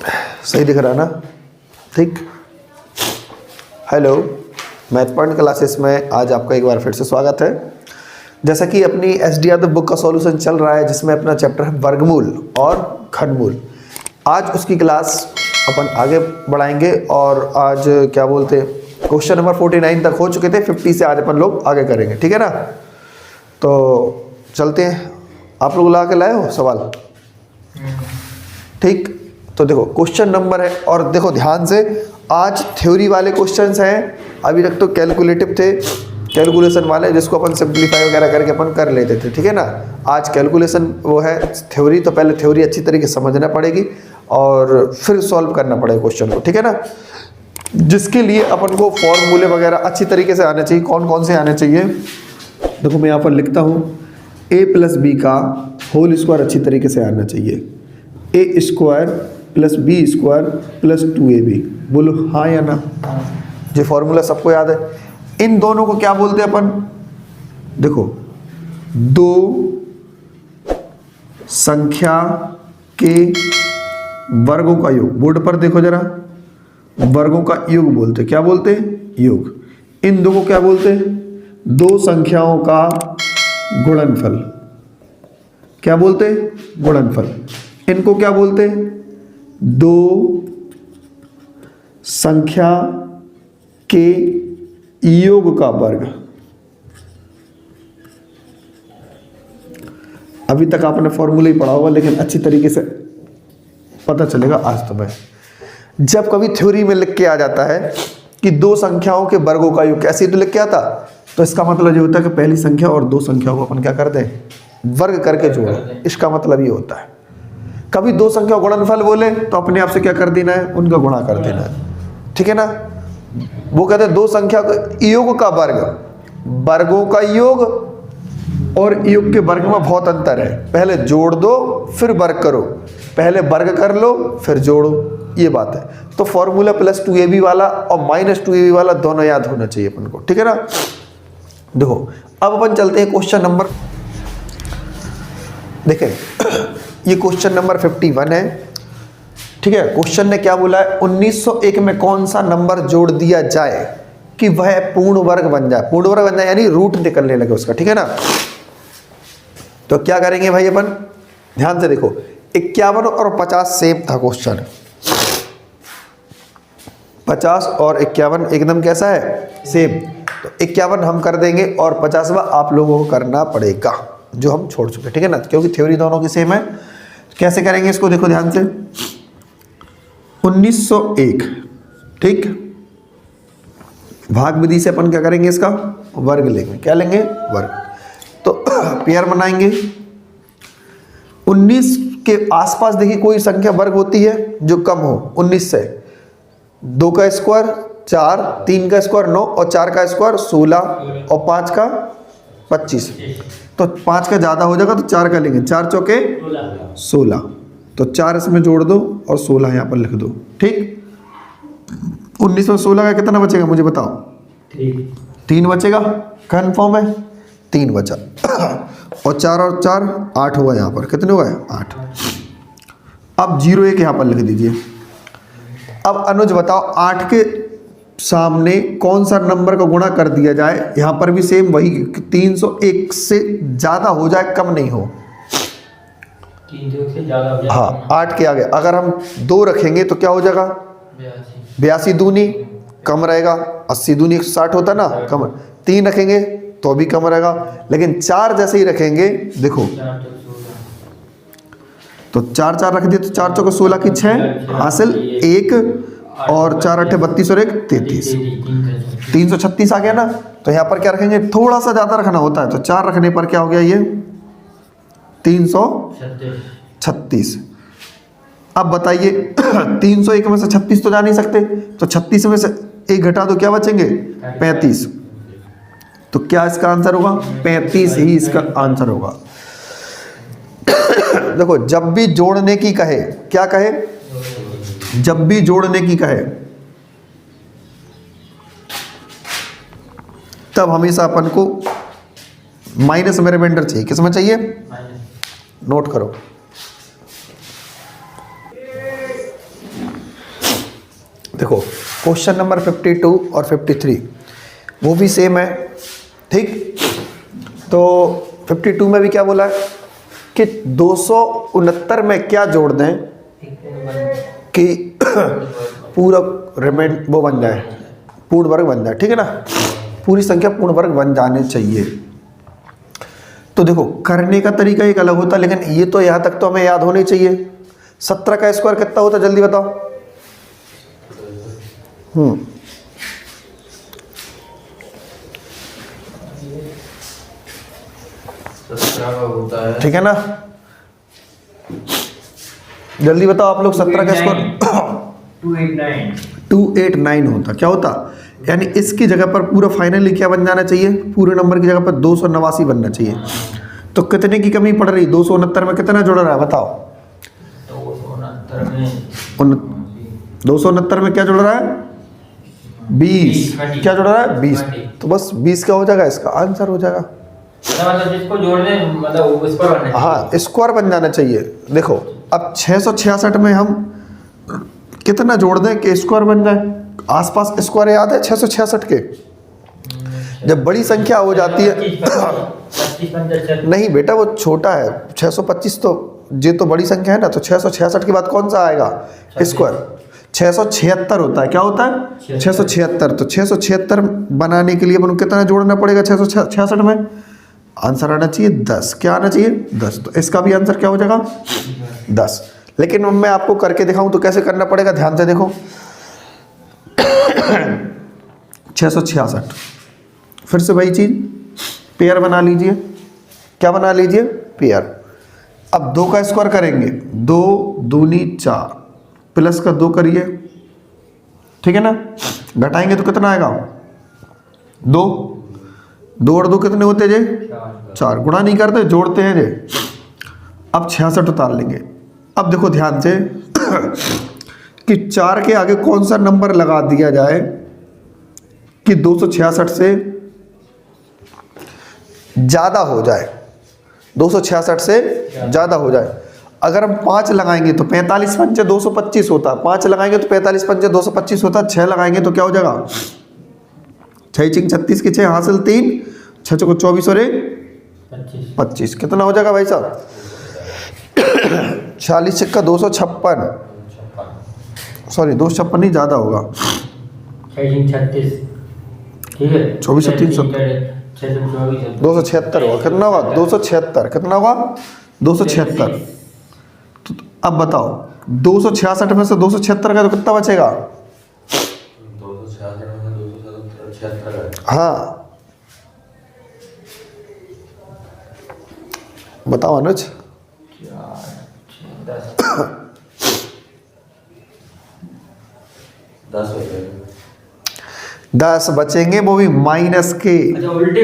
सही दिख रहा है ना? ठीक। हेलो, मैथ पॉइंट क्लासेस में आज आपका एक बार फिर से स्वागत है। जैसा कि अपनी एसडी यादव बुक का सॉल्यूशन चल रहा है, जिसमें अपना चैप्टर है वर्गमूल और घनमूल। आज उसकी क्लास अपन आगे बढ़ाएंगे और आज क्या बोलते हैं, क्वेश्चन नंबर 49 तक हो चुके थे, 50 से आज अपन लोग आगे करेंगे। ठीक है ना? तो चलते हैं। आप लोग ला के लाए हो सवाल? ठीक। तो देखो क्वेश्चन नंबर है, और देखो ध्यान से, आज थ्योरी वाले क्वेश्चंस हैं। अभी तक तो कैलकुलेटिव थे, कैलकुलेशन वाले, जिसको अपन सिंप्लीफाई वगैरह करके अपन कर लेते थे। ठीक है ना? आज कैलकुलेशन वो है थ्योरी, तो पहले थ्योरी अच्छी तरीके से समझना पड़ेगी और फिर सॉल्व करना पड़ेगा क्वेश्चन को। ठीक है ना? जिसके लिए अपन को फॉर्मूले वगैरह अच्छी तरीके से आने चाहिए। कौन कौन से आने चाहिए? देखो मैं यहाँ पर लिखता हूँ, a + b का होल स्क्वायर अच्छी तरीके से आना चाहिए। a² + b² + 2ab। बोलो हाँ या ना? ये फॉर्मूला सबको याद है। इन दोनों को क्या बोलते हैं अपन? देखो, दो संख्या के वर्गों का योग। बोर्ड पर देखो जरा, वर्गों का योग बोलते। क्या बोलते हैं? योग। इन दो को क्या बोलते हैं? दो संख्याओं का गुणनफल। क्या बोलते हैं? गुणनफल। इनको क्या बोलते हैं? दो संख्या के योग का वर्ग। अभी तक आपने फॉर्मूला ही पढ़ा होगा, लेकिन अच्छी तरीके से पता चलेगा आज तुम्हें। जब कभी थ्योरी में लिख के आ जाता है कि दो संख्याओं के वर्गों का योग, कैसे तो लिख के आता, तो इसका मतलब ये होता है कि पहली संख्या और दो संख्याओं को अपन क्या कर दें? वर्ग करके जोड़ो। इसका मतलब ये होता है। कभी दो संख्या गुणनफल बोले तो अपने आप से क्या कर देना है? उनका गुणा कर देना है। ठीक है ना? वो कहते हैं दो संख्या का योग का वर्ग। वर्गों का योग और योग के वर्ग में बहुत अंतर है। पहले जोड़ दो फिर वर्ग करो, पहले वर्ग कर लो फिर जोड़ो, ये बात है। तो फॉर्मूला +2ab वाला और -2ab वाला दोनों याद होना चाहिए अपन को। ठीक है ना? देखो अब अपन चलते हैं क्वेश्चन नंबर, देखें ये क्वेश्चन नंबर 51 है। ठीक है? क्वेश्चन ने क्या बोला है? 1901 में कौन सा नंबर जोड़ दिया जाए कि वह पूर्ण वर्ग बन जाए? पूर्ण वर्ग बन जाए यानी रूट निकलने लगे उसका। ठीक है ना? तो क्या करेंगे भाई अपन? ध्यान से देखो, 51 और 50 सेम था क्वेश्चन। 50 और 51 एकदम कैसा है? सेम। तो 51 हम कर देंगे और 50वां आप लोगों को करना पड़ेगा, जो हम छोड़ चुके। ठीक है ना? क्योंकि थ्योरी दोनों की सेम है। कैसे करेंगे इसको? देखो ध्यान से, 1901, ठीक, भाग विधि से अपन क्या करेंगे? इसका वर्ग लेंगे। क्या लेंगे? वर्ग। तो पेयर बनाएंगे। 19 के आसपास देखिए कोई संख्या वर्ग होती है जो कम हो 19 से। 2 का स्क्वायर 4, 3 का स्क्वायर 9 और 4 का स्क्वायर 16 और 5 का 25। तो 5 का ज़्यादा हो जाएगा तो 4 का लेंगे। 4 चौके 16, तो 4 इसमें जोड़ दो और 16 यहाँ पर लिख दो। ठीक। 19 में 16 का कितना बचेगा मुझे बताओ? 3 बचेगा। कन्फर्म है? 3 बचा। और 4 और 4 8 हुआ। यहाँ पर कितने हुआ है? 8। अब 01 यहाँ पर लिख दीजिए। अब अनुज बताओ, 8 के सामने कौन सा नंबर का गुणा कर दिया जाए? यहाँ पर भी सेम वही, 301 से ज़्यादा हो जाए, कम नहीं हो। 301 से ज़्यादा हो जाए। हाँ, 8 के आगे अगर हम 2 रखेंगे तो क्या हो जाएगा? 82 दूनी कम रहेगा। 80 दूनी 160 होता ना, कम। 3 रखेंगे तो भी कम रहेगा, लेकिन 4 जैसे ही रखेंगे, देखो तो 4 4 रख दिए तो 4 चौके 16 की 6 हासिल 1 और 4 8 32 और 1 33, 336 आ गया ना। तो यहाँ पर क्या रखेंगे? थोड़ा सा ज़्यादा रखना होता है, तो 4 रखने पर क्या हो गया? ये 336। अब बताइए 301 में से 36 तो जा नहीं सकते, तो 36 में से 1 घटा दो, क्या बचेंगे? 35। तो क्या इसका आंसर होगा? 35 ही इसका आंसर होगा। देखो जब भी जोड़ने की कहे, क्या कहे? जब भी जोड़ने की कहे तब हमेशा अपन को माइनस में रिमाइंडर चाहिए। किसमें चाहिए? नोट करो। देखो क्वेश्चन नंबर 52 और 53 वो भी सेम है, ठीक। तो 52 में भी क्या बोला है कि 269 में क्या जोड़ दें कि पूरा रिमेंड वो बन जाए, पूर्ण वर्ग बन जाए, ठीक है ना, पूरी संख्या पूर्ण वर्ग बन जाने चाहिए। तो देखो करने का तरीका एक अलग होता है, लेकिन ये तो यहाँ तक तो हमें याद होनी चाहिए। 17 का स्क्वायर कितना होता है जल्दी बताओ। 17 होता है, ठीक है ना, जल्दी बताओ आप लोग। 17 का स्क्वायर 289 होता, क्या होता, यानी इसकी जगह पर पूरा फाइनली क्या बन जाना चाहिए, पूरे नंबर की जगह पर 289 बनना चाहिए। तो कितने की कमी पड़ रही, 269 में कितना जुड़ रहा है बताओ। 269 में क्या जुड़ रहा है, 20। क्या जुड़ रहा है, 20। तो बस 20 क्या हो जाएगा, इसका आंसर हो जाएगा। मतलब जिसको जोड़ दें मतलब स्क्वायर बनना चाहिए। हाँ स्क्वायर बन जाना चाहिए। देखो अब 666 में हम कितना जोड़ दें कि स्क्वायर बन जाए, आसपास स्क्वायर याद है 666 के। जब बड़ी संख्या हो जाती है नहीं बेटा वो छोटा है 625, तो ये तो बड़ी संख्या है ना, तो 666 के बाद कौन सा आएगा स्क्वायर, 676 होता है। क्या होता है 676। तो 676 बनाने के लिए अपन को कितना जोड़ना पड़ेगा 666 में, आंसर आना चाहिए 10। क्या आना चाहिए 10। तो इसका भी आंसर क्या हो जाएगा 10। लेकिन मैं आपको करके दिखाऊं तो कैसे करना पड़ेगा, ध्यान से देखो। 666 फिर से वही चीज, पेयर बना लीजिए। क्या बना लीजिए, पेयर। अब 2 का स्क्वायर करेंगे, 2 दूनी 4 प्लस का 2 करिए, ठीक है ना, घटाएंगे तो कितना आएगा 2। 2 और 2 कितने होते जे 4, गुणा नहीं करते जोड़ते हैं जे। अब 66 उतार लेंगे। अब देखो ध्यान से कि 4 के आगे कौन सा नंबर लगा दिया जाए कि 266 से ज्यादा हो जाए, 266 से ज्यादा हो जाए। अगर हम 5 लगाएंगे तो 45 पंचे 225 होता, 5 लगाएंगे तो 45 पंचे 225 होता, 6 लगाएंगे तो क्या हो जाएगा 6 चिंग 36 के 6 हासिल 3, 6 को 24 और 25 कितना हो जाएगा भाई साहब 40 का 256, सॉरी 256 नहीं ज़्यादा होगा 36, ठीक है 24 और 300 276 होगा। कितना होगा 276, कितना होगा 276। तो अब बताओ 266 में से 276 का तो कितना बचेगा 266 में 276 हाँ बताओ अनुज। 10 बचेंगे, वो भी माइनस के। अच्छा उल्टे,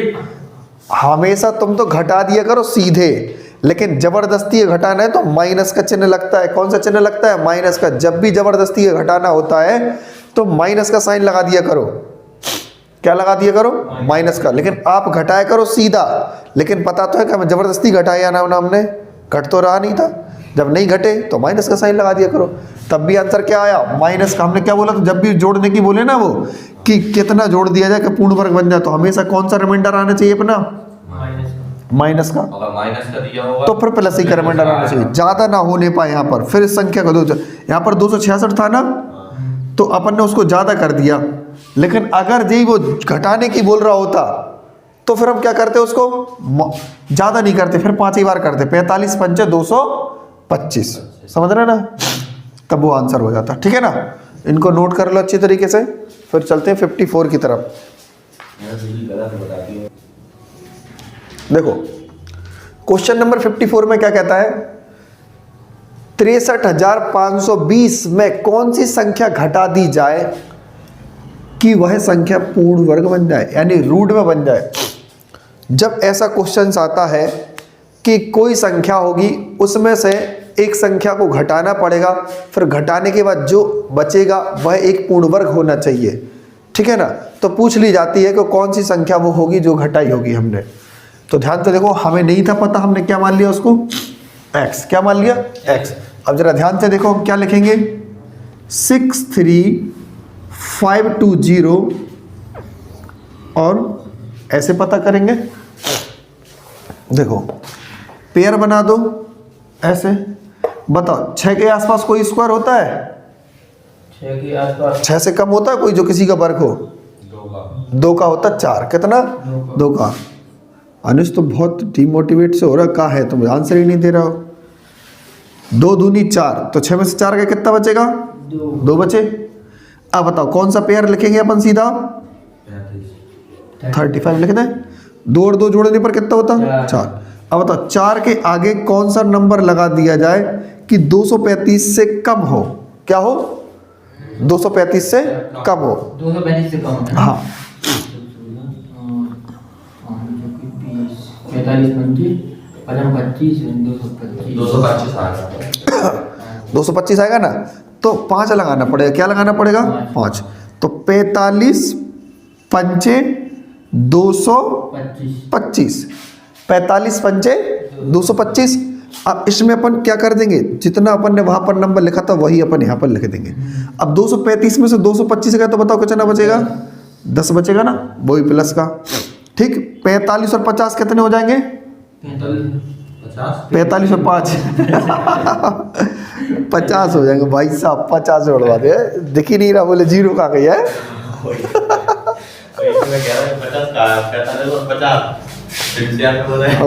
हमेशा तुम तो घटा दिया करो सीधे, लेकिन जबरदस्ती ये घटाना है तो माइनस का चिन्ह लगता है। कौन सा चिन्ह लगता है माइनस का। जब भी जबरदस्ती ये घटाना होता है तो माइनस का साइन लगा दिया करो। क्या लगा दिया करो माइनस का। लेकिन आप घटाया करो सीधा, लेकिन पता तो है कि हमें जबरदस्ती घटाया ना हमने, घट तो रहा नहीं था। जब नहीं घटे तो माइनस का साइन लगा दिया करो, तब भी आंसर क्या आया माइनस का। हमने क्या बोला, तो जब भी जोड़ने की बोले ना वो कि कितना जोड़ दिया जाए कि पूर्ण वर्ग बन जाए, तो हमेशा कौन सा रिमाइंडर आना चाहिए अपना माइनस का। अगर माइनस का दिया होगा तो फिर प्लस ही का रिमाइंडर आना चाहिए, ज्यादा ना होने पाए यहाँ पर। फिर इस संख्या को यहाँ पर 266 था ना, तो अपन ने उसको ज्यादा कर दिया। लेकिन अगर जी वो घटाने की बोल रहा होता तो फिर हम क्या करते उसको ज्यादा नहीं करते, फिर 5 ही बार करते। 45 पंचे 225, समझ रहे ना, तब वो आंसर हो जाता। ठीक है ना, इनको नोट कर लो अच्छी तरीके से। फिर चलते हैं 54 की तरफ। देखो क्वेश्चन नंबर 54 में क्या कहता है, 63,520 में कौन सी संख्या घटा दी जाए कि वह संख्या पूर्ण वर्ग बन जाए, यानी रूट में बन जाए। जब ऐसा क्वेश्चन आता है कि कोई संख्या होगी, उसमें से एक संख्या को घटाना पड़ेगा, फिर घटाने के बाद जो बचेगा वह एक पूर्ण वर्ग होना चाहिए। ठीक है ना, तो पूछ ली जाती है कि कौन सी संख्या वो होगी जो घटाई होगी हमने। तो ध्यान से देखो, हमें नहीं था पता, हमने क्या मान लिया उसको x। क्या मान लिया x। अब जरा ध्यान से देखो हम क्या लिखेंगे, 63 520 और ऐसे पता करेंगे। देखो पेयर बना दो ऐसे, बताओ 6 के आसपास कोई स्क्वायर होता है? 6 के आसपास 6 से कम होता है कोई जो किसी का वर्ग हो? 2 का होता है 4। कितना? 2 का। अनुज तो बहुत डिमोटिवेट से हो रहा, कहाँ है तुम, आंसर ही नहीं दे रहा हो। 2 दूनी 4, तो 6 में से 4 का कितना बचेगा? 2 बचे। अब बताओ कौन सा पेयर लिखेंगे अपन सीधा? 35 लिख दें। 2 और 2 जोड़ने पर कितना होता? 4। अब बताओ 4 के आगे कौन सा नंबर लगा दिया जाए कि 235 से कम हो? क्या हो? 235 से कम हो। 235 से कम है। हाँ 45 25 25 225 225 आ रहा 225 आएगा ना, तो 5 लगाना पड़ेगा। क्या लगाना पड़ेगा? 5। तो 45 पंचे 225, 45 पंचे 225। अब इसमें अपन क्या कर देंगे, जितना अपन ने वहां पर नंबर लिखा था वही अपन यहाँ पर लिख देंगे। अब 235 में से 225 गया तो बताओ कितना बचेगा? 10 बचेगा ना, वही प्लस का। ठीक, 45 और 50 कितने हो जाएंगे? 45 और 5 50 हो जाएंगे भाई साहब। 50 जोड़वा दे, दिख ही नहीं रहा, बोले 0 कहाँ गई है।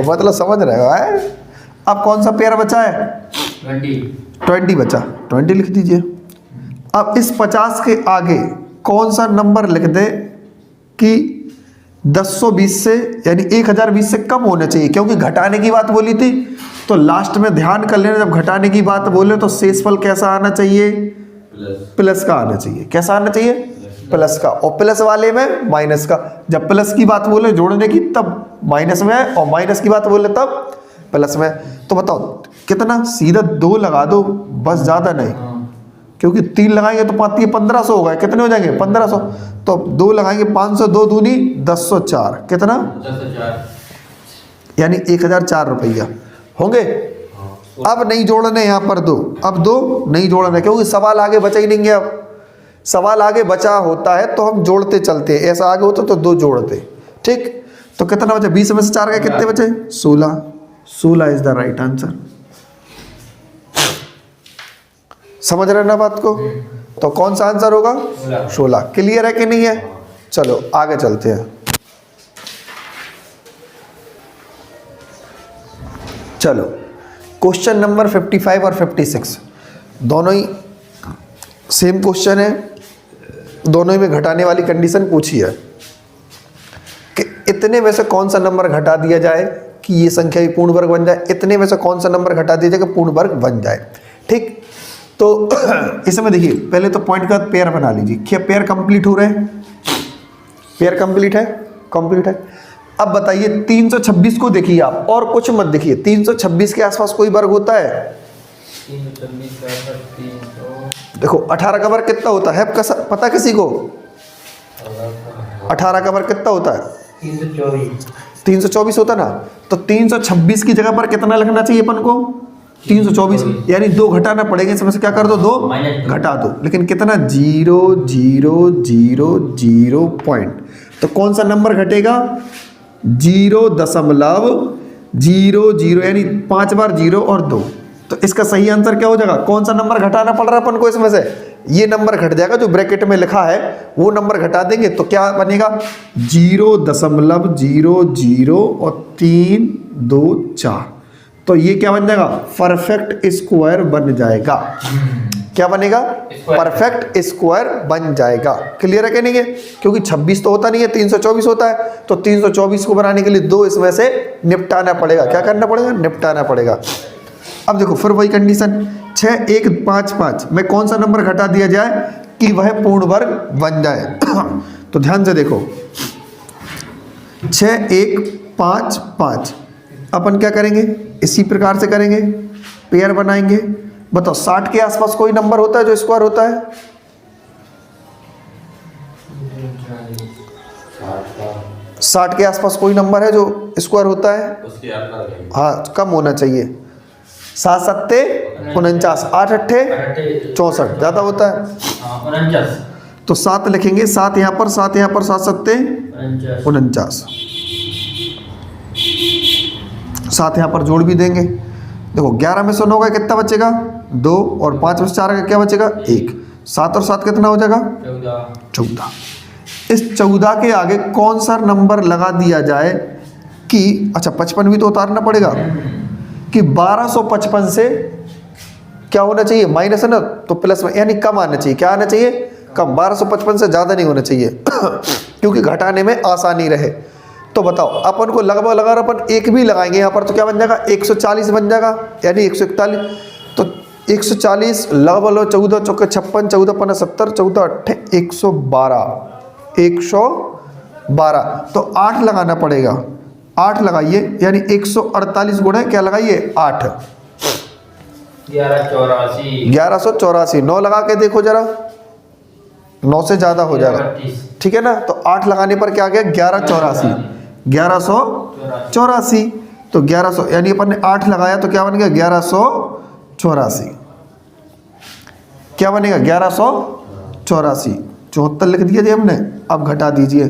मतलब समझ रहे हो है? अब कौन सा पेयर बचा है? 20 बचा, 20 लिख दीजिए। अब इस 50 के आगे कौन सा नंबर लिख दे कि 1020 से यानी 1020 से कम होना चाहिए, क्योंकि घटाने की बात बोली थी। तो लास्ट में ध्यान कर लेना, जब घटाने की बात बोले तो शेषफल कैसा आना चाहिए? प्लस का आना चाहिए। कैसा आना चाहिए? प्लस का। और प्लस वाले में माइनस का। जब प्लस की बात बोले जोड़ने की तब माइनस में है, और माइनस की बात बोले तब प्लस में। तो बताओ कितना? सीधा 2 लगा दो बस, ज़्यादा नहीं, क्योंकि 3 लगाएंगे तो 1500 होगा। कितने हो जाएंगे? 1500। तो 2 लगाएंगे 500, 2 दूनी 1004। कितना? 1004 यानी 1004 रुपया होंगे। अब नहीं जोड़ने यहाँ पर 2, अब 2 नहीं जोड़ने, क्योंकि सवाल आगे बचा ही नहीं है। अब सवाल आगे बचा होता है तो हम जोड़ते चलते, ऐसा आगे होता तो 2 जोड़ते। ठीक, तो कितना बचा? 20 में से 4 का कितने बचे? 16। 16 इज द राइट आंसर। समझ रहे ना बात को? तो कौन सा आंसर होगा? 16। क्लियर है कि नहीं है? चलो आगे चलते हैं। चलो क्वेश्चन नंबर 55 और 56 दोनों ही सेम क्वेश्चन है। दोनों ही में घटाने वाली कंडीशन पूछी है कि इतने में से कौन सा नंबर घटा दिया जाए कि ये संख्या भी पूर्ण वर्ग बन जाए, इतने में से कौन सा नंबर घटा दिया जाए कि पूर्ण वर्ग बन जाए। ठीक, तो इसमें देखिए पहले तो पॉइंट का पेयर बना लीजिए। क्या पेयर कंप्लीट हो रहे हैं? पेयर कंप्लीट है? कंप्लीट है। अब बताइए 326 को देखिए आप, और कुछ मत देखिए। 326 के आसपास कोई वर्ग होता है? 326 देखो 18 का वर्ग कितना होता है? पता किसी को? 18 का वर्ग कितना होता है? 324 होता ना। तो 326 की जगह पर कितना लिखना चाहिए अपन को? 324, यानी 2 घटाना पड़ेगा। इसमें से क्या कर दो? 2 घटा दो। लेकिन कितना? 0 0 0 0 पॉइंट। तो कौन सा नंबर घटेगा? 0.00, यानी 5 बार 0 और 2। तो इसका सही आंसर क्या हो जाएगा? कौन सा नंबर घटाना पड़ रहा है अपन को इसमें से? ये नंबर घट जाएगा जो ब्रैकेट में लिखा है, वो नंबर घटा देंगे तो क्या बनेगा? 0.00 और 3 2 4। तो ये क्या बन जाएगा? परफेक्ट स्क्वायर बन जाएगा। क्या बनेगा? परफेक्ट स्क्वायर बन जाएगा। क्लियर है कि नहीं है? क्योंकि 26 तो होता नहीं है, 324 होता है। तो 324 को बनाने के लिए 2 इसमें से निपटाना पड़ेगा। क्या करना पड़ेगा? निपटाना पड़ेगा। अब देखो फिर वही कंडीशन, 6 1 5 5 में कौन सा नंबर घटा दिया जाए कि वह पूर्ण वर्ग बन जाए? तो ध्यान से देखो, 6 1 5 5 अपन क्या करेंगे? इसी प्रकार से करेंगे, पेयर बनाएंगे। बताओ 60 के आसपास कोई नंबर होता है जो स्क्वायर होता है? 60 के आसपास कोई नंबर है जो स्क्वायर होता है? उसकी याद ना रखेंगे। हाँ, कम होना चाहिए। 7 7 49, 8 8 64, ज़्यादा होता है। 49। तो 7 लिखेंगे, 7 यहाँ पर, 7 यहाँ पर, 7 सत्ते 49। 7 यहाँ पर जोड़ भी देंगे। देखो 11 में से 9 का कितना बचेगा 2, और 5 में से 4 का क्या बचेगा 1। 7 और 7 कितना हो जाएगा 14। इस 14 के आगे कौन सा नंबर लगा दिया जाए कि अच्छा 55 भी तो उतारना पड़ेगा कि 1255 से क्या होना चाहिए माइनस है ना, तो प्लस में, यानी कम आना चाहिए। क्या आना चाहिए कम, 1255 से ज़्यादा नहीं होना चाहिए क्योंकि घटाने में आसानी रहे। तो बताओ अपन को लगभग लगा अपन 1 भी लगाएंगे यहाँ पर तो क्या बन जाएगा 140 बन जाएगा, यानी 141। तो 140 लगभग 14 चौके 56, 14 पन्ना 70, 14 अट्ठे 112। तो 8 लगाना पड़ेगा, 8 लगाइए, यानी 148 गुणे क्या लगाइए 8, 1184। 9 लगा के देखो जरा, 9 से ज़्यादा हो जाएगा, ठीक है ना। तो 8 लगाने पर क्या आ गया 1184, 1184। तो 1100 यानी अपन ने 8 लगाया तो क्या बन गया 1184। क्या बनेगा 1184। 74 लिख दिया जी हमने। अब घटा दीजिए,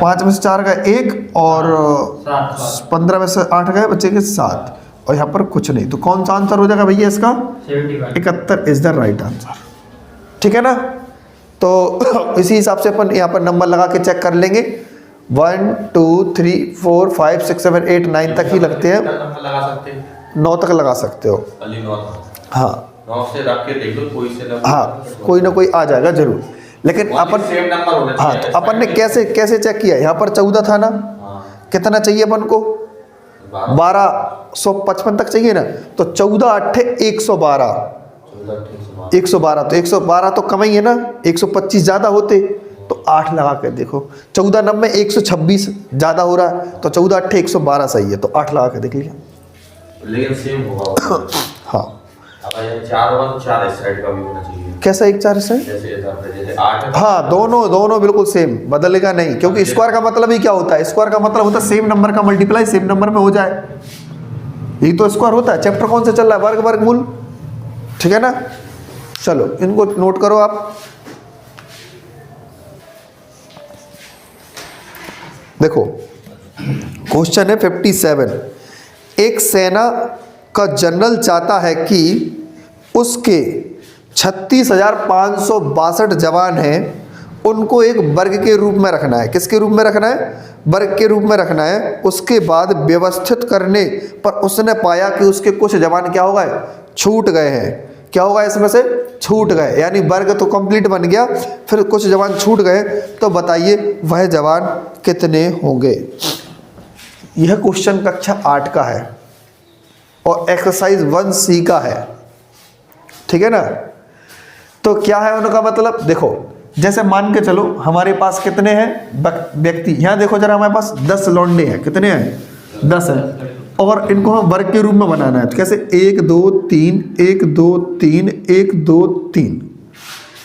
5 में से 4 गए 1, और 15 में से 8 गए बचेंगे 7, और यहाँ पर कुछ नहीं। तो कौन सा आंसर हो जाएगा भैया इसका 71 इज द राइट आंसर, ठीक है ना। तो इसी हिसाब से अपन यहाँ पर नंबर लगा के चेक कर लेंगे। 1 2 3 4 5 6 7 8 9 तक ही लगते हैं, लगा सकते हैं 9 तक लगा सकते हो। 9 हाँ 9 से रख के देख लो, कोई से हाँ कोई ना कोई आ जाएगा जरूर। लेकिन अपन सेम नंबर होना हाँ चाहिए। तो अपन ने कैसे चेक किया, यहाँ पर 14 था ना, कितना चाहिए अपन को 1255 तक चाहिए ना, तो 14 अट्ठे 112। 112 तो 112 तो कम ही है ना, 125 ज़्यादा होते तो 8 लगा के देखो। 14 नंबर 126 ज़्यादा हो रहा है, तो 14 अट्ठे 112 सही है, तो 8 लगा के देख लिया। लेकिन सेम होगा। हाँ अगर 4 होगा तो 4 इस साइड का भी होना चाहिए। कैसा 1 4 से, जैसे 8 हाँ दोनों बिल्कुल सेम, बदलेगा नहीं, क्योंकि स्क्वायर का मतलब ही क्या होता है, स्क्वायर का मतलब होता है सेम नंबर का मल्टीप्लाई सेम नंबर में हो जाए, यही तो स्क्वायर होता है। चैप्टर कौन सा चल रहा है, वर्ग वर्गमूल, ठीक है ना। चलो इनको नोट करो आप। देखो क्वेश्चन है 57। एक सेना का जनरल चाहता है कि उसके 36,562 जवान हैं, उनको एक वर्ग के रूप में रखना है। किसके रूप में रखना है, वर्ग के रूप में रखना है। उसके बाद व्यवस्थित करने पर उसने पाया कि उसके कुछ जवान क्या हो गए, छूट गए हैं। क्या होगा इसमें से, छूट गए, यानी वर्ग तो कंप्लीट बन गया, फिर कुछ जवान छूट गए, तो बताइए वह जवान कितने होंगे। यह क्वेश्चन कक्षा 8 का है और एक्सरसाइज 1C का है, ठीक है ना। तो क्या है उनका मतलब, देखो जैसे मान के चलो हमारे पास कितने हैं व्यक्ति, यहाँ देखो जरा, हमारे पास 10 लौंडे हैं, कितने हैं 10 हैं, और इनको हम वर्ग के रूप में बनाना है। तो कैसे 1 2 3 1 2 3 1 2 3,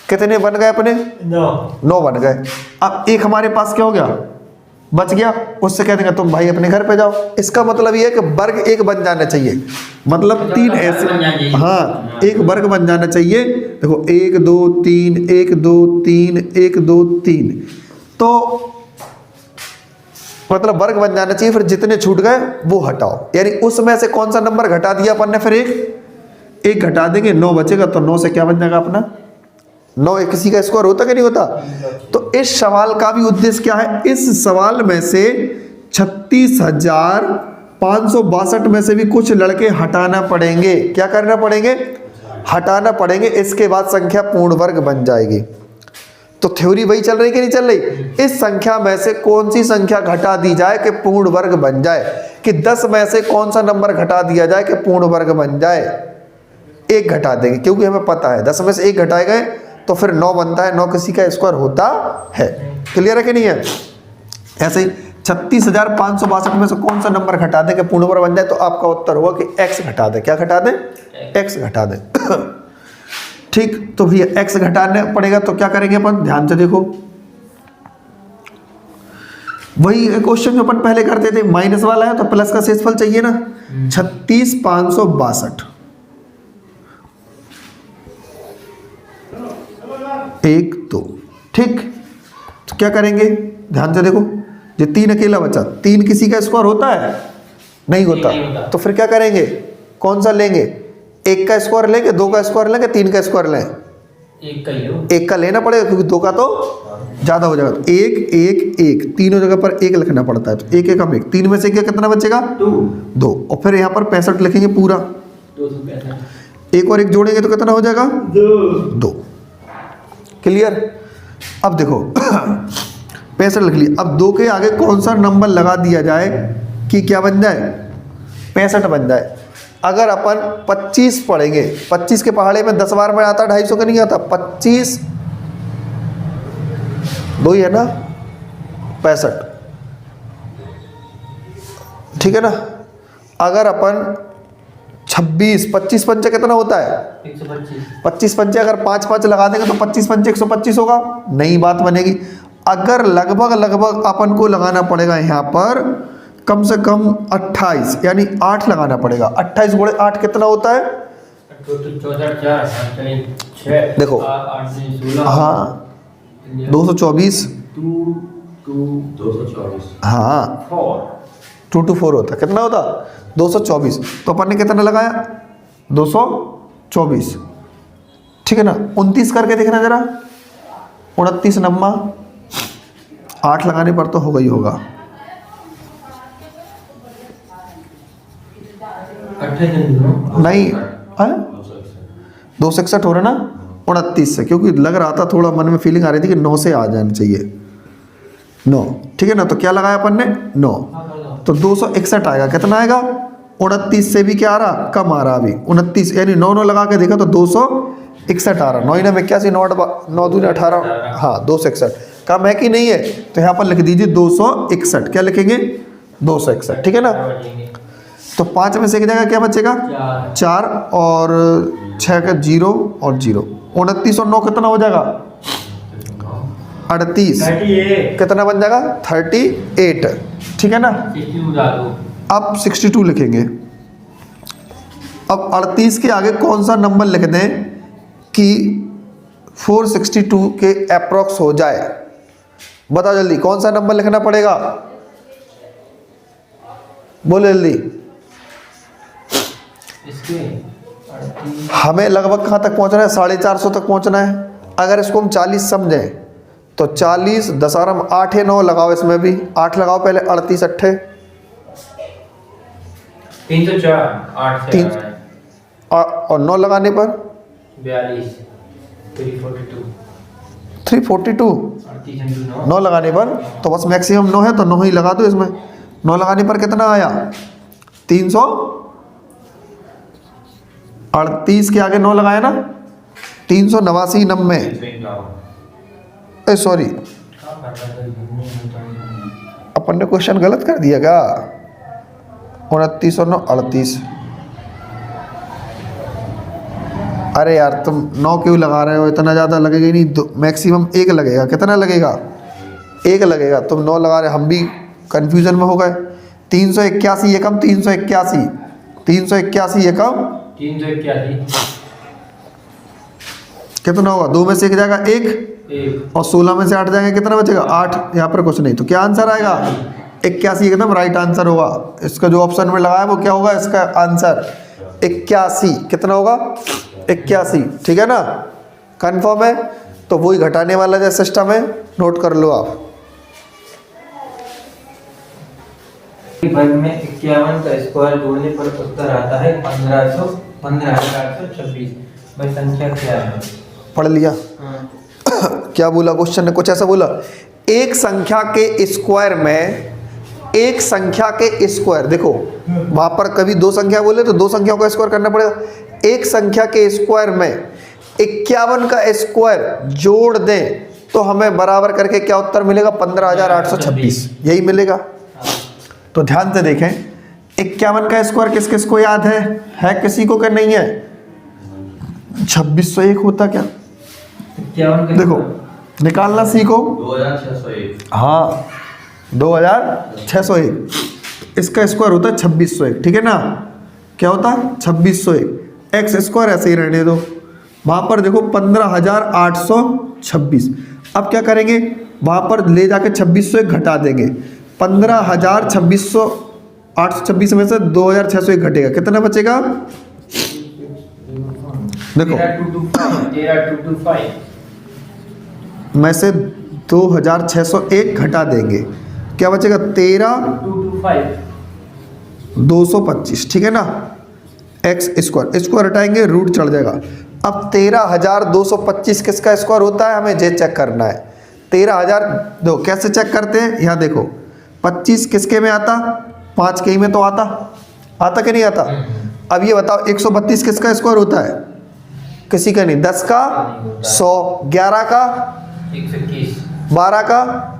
कितने बन गए अपने 9 बन गए। अब एक हमारे पास क्या हो गया, बच गया, उससे कह देंगे तुम भाई अपने घर पे जाओ। इसका मतलब ये है कि वर्ग एक बन जाना चाहिए, मतलब 3 ऐसे, हाँ एक वर्ग बन जाना चाहिए। देखो 1 2 3 1 2 3 1 2 3, तो मतलब वर्ग बन जाना चाहिए। फिर जितने छूट गए वो हटाओ, यानी उसमें से कौन सा नंबर घटा दिया अपन ने, फिर एक घटा देंगे, 9 बचेगा, तो 9 से क्या बन जाएगा अपना 9। किसी का स्कोर होता कि नहीं होता। तो इस सवाल का भी उद्देश्य क्या है, इस सवाल में से 36,562 में से भी कुछ लड़के हटाना पड़ेंगे। क्या करना पड़ेंगे, हटाना पड़ेंगे, इसके बाद संख्या पूर्ण वर्ग बन जाएगी। तो थ्योरी वही चल रही कि नहीं चल रही, इस संख्या में से कौन सी संख्या घटा दी जाए कि पूर्ण वर्ग बन जाए, कि 10 में से कौन सा नंबर घटा दिया जाए कि पूर्ण वर्ग बन जाए। 1 घटा देंगे, क्योंकि हमें पता है 10 में से 1 घटाए गए तो फिर 9 बनता है, 9 किसी का स्क्वायर होता है। क्लियर है कि नहीं है। ऐसे ही 36,562 में से कौन सा नंबर घटा दें कि पूर्ण वर्ग बन जाए, तो आपका उत्तर होगा कि x घटा दें। क्या घटा दें, x घटा दें। ठीक, तो भैया x घटाने पड़ेगा, तो क्या करेंगे अपन, ध्यान से देखो, वही क्वेश्चन जो अपन पहले करते थे, माइनस वाला है तो प्लस का शेषफल चाहिए ना। 36,562 1 2 ठीक, तो क्या करेंगे, ध्यान से देखो, ये 3 अकेला बचा, 3 किसी का स्क्वायर होता है, नहीं होता, नहीं होता। तो फिर क्या करेंगे, कौन सा लेंगे, 1 का स्क्वायर लेंगे, 2 का स्क्वायर लेंगे, 3 का स्क्वायर लें, एक का ही लो। 1 का लेना पड़ेगा क्योंकि 2 का तो ज़्यादा हो जाएगा, तो 1 1 1 तीनों जगह पर 1 लिखना पड़ता है, तो 1 1 हम 1, 3 में से क्या कितना बचेगा, 2, और फिर यहाँ पर 65 लिखेंगे पूरा, 265 1 और 1 जोड़ेंगे तो कितना हो जाएगा, 2। क्लियर। अब देखो 65 लिख लिया, अब 2 के आगे कौन सा नंबर लगा दिया जाए कि क्या बन जाए, 65 बन जाए। अगर अपन 25 पढ़ेंगे, 25 के पहाड़े में 10 बार में आता, 250 का नहीं आता, 25 2 ही है ना, 65, ठीक है ना। अगर अपन 26 25 पंचे कितना होता है, 125 25 पंचे अगर 5 5 लगा देंगे तो 25 पंचे 125 होगा, नई बात बनेगी। अगर लगभग अपन को लगाना पड़ेगा यहाँ पर कम से कम 28 यानी 8 लगाना पड़ेगा, 28 गुणे 8 कितना होता है, 64 देखो, 8 16 हाँ 224, 224 हाँ 4 2 to 4 होता है, कितना होता 224, तो अपन ने कितना लगाया 224, ठीक है ना। 29 करके देखना जरा, 29 नम्मा 8 लगाने पर तो होगा ही होगा, 28 नहीं है 261 हो रहा ना 29 से, क्योंकि लग रहा था थोड़ा मन में फीलिंग आ रही थी कि 9 से आ जाना चाहिए, 9, ठीक है ना। तो क्या लगाया अपन ने 9, तो 261 आएगा, कितना आएगा 29 से भी क्या आ रहा, कम आ रहा अभी 29, यानी 9 9 लगा के देखा तो 261 आ रहा, 9 9 81 9 2 18, हाँ 261, कम है कि नहीं है, तो यहाँ पर लिख दीजिए 261, क्या लिखेंगे 261, ठीक है ना। तो 5 में से एक जगह क्या बचेगा 4 और 6 का 0 और 0, 29 और 9 कितना हो जाएगा 38, कितना बन जाएगा 38, ठीक है ना। अब 62 लिखेंगे, अब 38 के आगे कौन सा नंबर लिख दें कि 462 के अप्रॉक्स हो जाए, बताओ जल्दी कौन सा नंबर लिखना पड़ेगा, बोलो जल्दी। हमें लगभग कहाँ तक पहुँचना है, 450 तक पहुँचना है। अगर इसको हम 40 समझें तो 40 10 8 है 9 लगाओ, इसमें भी 8 लगाओ पहले, 38 अट्ठे 304 8 से और 9 लगाने पर 42 342 342, 38 into 9 9 लगाने पर तो बस मैक्सिमम 9 है तो 9 ही लगा दो इसमें, 9 लगाने पर कितना आया 338 के आगे 9 लगाया ना 389 90, सॉरी अपन ने क्वेश्चन गलत कर दिया क्या, 29 और 9 38, अरे यार तुम 9 क्यों लगा रहे हो, इतना ज़्यादा लगेगा ही नहीं, मैक्सिमम 1 लगेगा, कितना लगेगा 1 लगेगा, तुम 9 लगा रहे, हम भी कंफ्यूजन में हो गए। 381 ये कम 381 ये कम 381 कितना होगा, 2 में से 1 जाएगा 1 और 16 में से 8 जाएंगे, कितना बचेगा 8, यहाँ पर कुछ नहीं, तो क्या आंसर आएगा 81 एकदम राइट आंसर होगा। इसका जो ऑप्शन में लगाया वो क्या होगा, इसका आंसर 81, कितना होगा 81, ठीक है ना, कंफर्म है। तो वही घटाने वाला जो सिस्टम है नोट कर लो आप। वर्ग में 51 का स्क्वायर जोड़ने पर उत्तर आता है 15,826। भाई संख्या क्या है, पढ़ लिया क्या बोला क्वेश्चन ने, कुछ ऐसा बोला, एक संख्या के स्क्वायर में, एक संख्या के स्क्वायर, देखो वहां पर कभी 2 संख्या बोले तो 2 संख्याओं का स्क्वायर करना पड़ेगा, एक संख्या के स्क्वायर में 51 का स्क्वायर जोड़ दें तो हमें बराबर करके क्या उत्तर मिलेगा 15,826, यही मिलेगा। तो ध्यान से देखें 51 का स्क्वायर किस किस को याद है किसी को क्या नहीं है, 2601 होता क्या, 51 का देखो निकालना सीखो, 2601, हाँ 2601, इसका स्क्वायर होता है 2601, ठीक है ना, क्या होता है 2601, एक्स स्क्वायर ऐसे ही रहने दो, वहां पर देखो 15,826, अब क्या करेंगे, वहाँ पर ले जाके 2601 घटा देंगे। 15,000 826 में से 2,601 घटेगा, कितना बचेगा? देखो 13,225 में से 2,601 घटा देंगे, क्या बचेगा? 13,225, ठीक है ना। एक्स स्क्वायर, स्क्वायर हटाएंगे रूट चढ़ जाएगा। अब 13,225 किसका स्क्वायर होता है, हमें ये चेक करना है। 13,000 दो कैसे चेक करते हैं, यहाँ देखो 25 किसके में आता, 5 के ही में तो आता कि नहीं आता। अब ये बताओ 132 किसका स्क्वायर होता है, किसी का नहीं। 10 का 100, 11 का 121, 12 का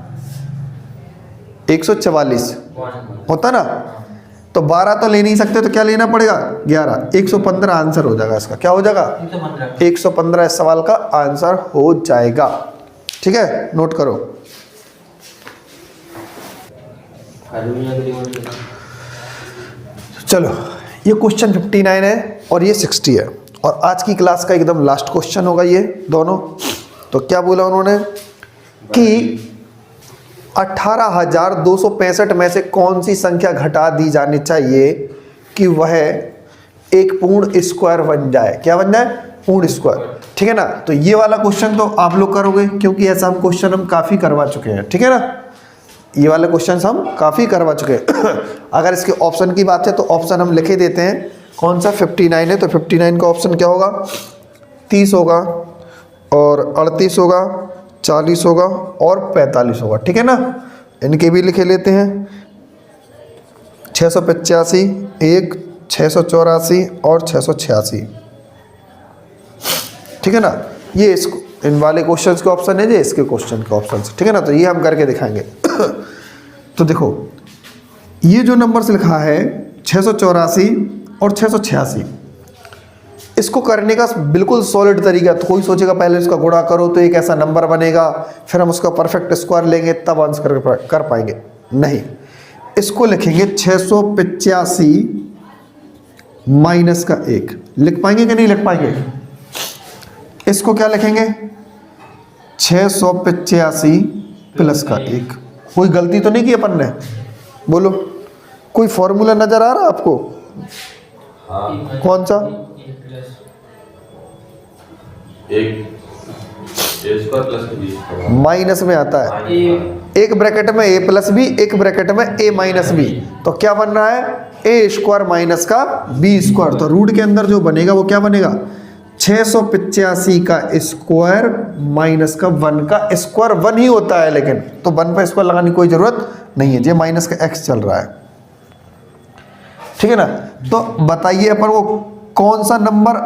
144 होता ना। तो 12 तो ले नहीं सकते, तो क्या लेना पड़ेगा? 11, 115 आंसर हो जाएगा इसका। क्या हो जाएगा? 115 इस सवाल का आंसर हो जाएगा। ठीक है, नोट करो। चलो, ये क्वेश्चन 59 है और ये 60 है, और आज की क्लास का एकदम लास्ट क्वेश्चन होगा ये दोनों। तो क्या बोला उन्होंने कि 18,265 में से कौन सी संख्या घटा दी जानी चाहिए कि वह एक पूर्ण स्क्वायर बन जाए। क्या बन जाए? पूर्ण स्क्वायर, ठीक है ना। तो ये वाला क्वेश्चन तो आप लोग करोगे, क्योंकि ऐसा हम क्वेश्चन हम काफ़ी करवा चुके हैं, ठीक है ना। ये वाले क्वेश्चन हम काफ़ी करवा चुके हैं। अगर इसके ऑप्शन की बात है तो ऑप्शन हम लिखे देते हैं। कौन सा? 59 है, तो 59 का ऑप्शन क्या होगा? 30 होगा, और 38 होगा, 40 होगा और 45 होगा, ठीक है ना। इनके भी लिखे लेते हैं। 685, 1, 684 और 686, ठीक है ना। ये इसको इन वाले क्वेश्चंस के ऑप्शन है, ये इसके क्वेश्चन के ऑप्शन, ठीक है ना। तो ये हम करके दिखाएंगे। तो देखो ये जो नंबर्स लिखा है 684 और 686, इसको करने का बिल्कुल सॉलिड तरीका। तो कोई सोचेगा पहले इसका गुणा करो तो एक ऐसा नंबर बनेगा, फिर हम उसका परफेक्ट स्क्वायर लेंगे तब आंसर कर पाएंगे। नहीं, इसको लिखेंगे 685 माइनस का 1। लिख पाएंगे कि नहीं लिख पाएंगे? इसको क्या लिखेंगे? 685 प्लस का 1। कोई गलती तो नहीं की अपन ने? बोलो, कोई फॉर्मूला नजर आ रहा है आपको? हाँ। कौन सा? एक square plus B square minus में आता है, एक ब्रैकेट में a प्लस बी, एक ब्रैकेट में a माइनस बी। तो क्या बन रहा है? a स्क्वायर माइनस का b स्क्वायर। तो रूट के अंदर जो बनेगा वो क्या बनेगा? 685 का स्क्वायर माइनस का 1 का स्क्वायर 1 ही होता है, लेकिन तो 1 पर स्क्वायर लगाने की कोई जरूरत नहीं है। ये माइनस का x चल रहा है, ठीक है ना। तो बताइए अपन को कौन सा नंबर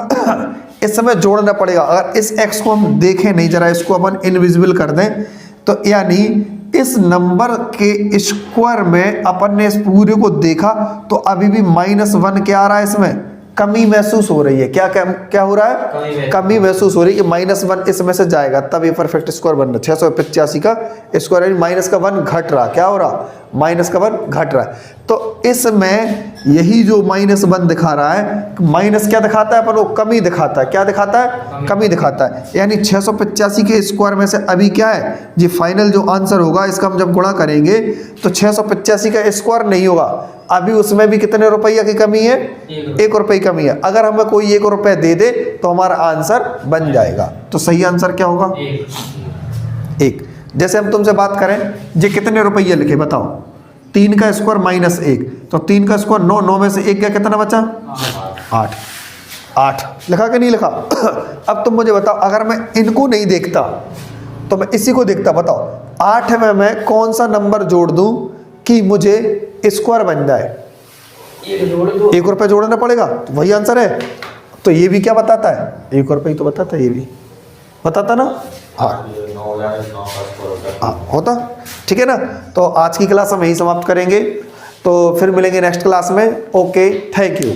इस समय जोड़ना पड़ेगा। अगर इस x को हम देखें नहीं, जरा इसको अपन इनविजिबल कर दें, तो यानी इस नंबर के स्क्वायर में अपन ने इस पूरे को देखा तो अभी भी -1 क्या आ रहा है, इसमें कमी महसूस हो रही है। क्या हो रहा है? कमी महसूस हो रही है कि -1 इसमें से जाएगा, तब ये परफेक्ट स्क्वायर बन रहा है। 685 का स्क्वायर माइनस का 1 घट रहा। क्या हो रहा? माइनस का 1 घट रहा है। तो इसमें यही जो -1 दिखा रहा है, माइनस क्या दिखाता है अपन को? कमी दिखाता है। क्या दिखाता है? कमी दिखाता है। यानी 685 के स्क्वायर में से अभी क्या है, ये फाइनल जो आंसर होगा इसका हम जब गुणा करेंगे तो 685 का स्क्वायर नहीं होगा, अभी उसमें भी कितने रुपया की कमी है? 1 रुपये की कमी है। अगर हमें कोई 1 रुपये दे दे तो हमारा आंसर बन जाएगा। तो सही आंसर क्या होगा? 1। जैसे हम तुमसे बात करें, ये कितने रुपये लिखे बताओ? 3 का स्क्वायर माइनस 1, तो 3 का स्क्वायर 9, 9 में से 1 गया, कितना बचा? 8। 8 लिखा कि नहीं लिखा? अब तुम मुझे बताओ, अगर मैं इनको नहीं देखता तो मैं इसी को देखता, बताओ 8 में मैं कौन सा नंबर जोड़ दूं कि मुझे स्क्वायर बन जाए? 1 रुपये जोड़ना पड़ेगा, तो वही आंसर है। तो ये भी क्या बताता है? 1 रुपये ही तो बताता है, ये भी बताता ना। हाँ होता, ठीक है ना। तो आज की क्लास हम यही समाप्त करेंगे, तो फिर मिलेंगे नेक्स्ट क्लास में। Okay, thank you.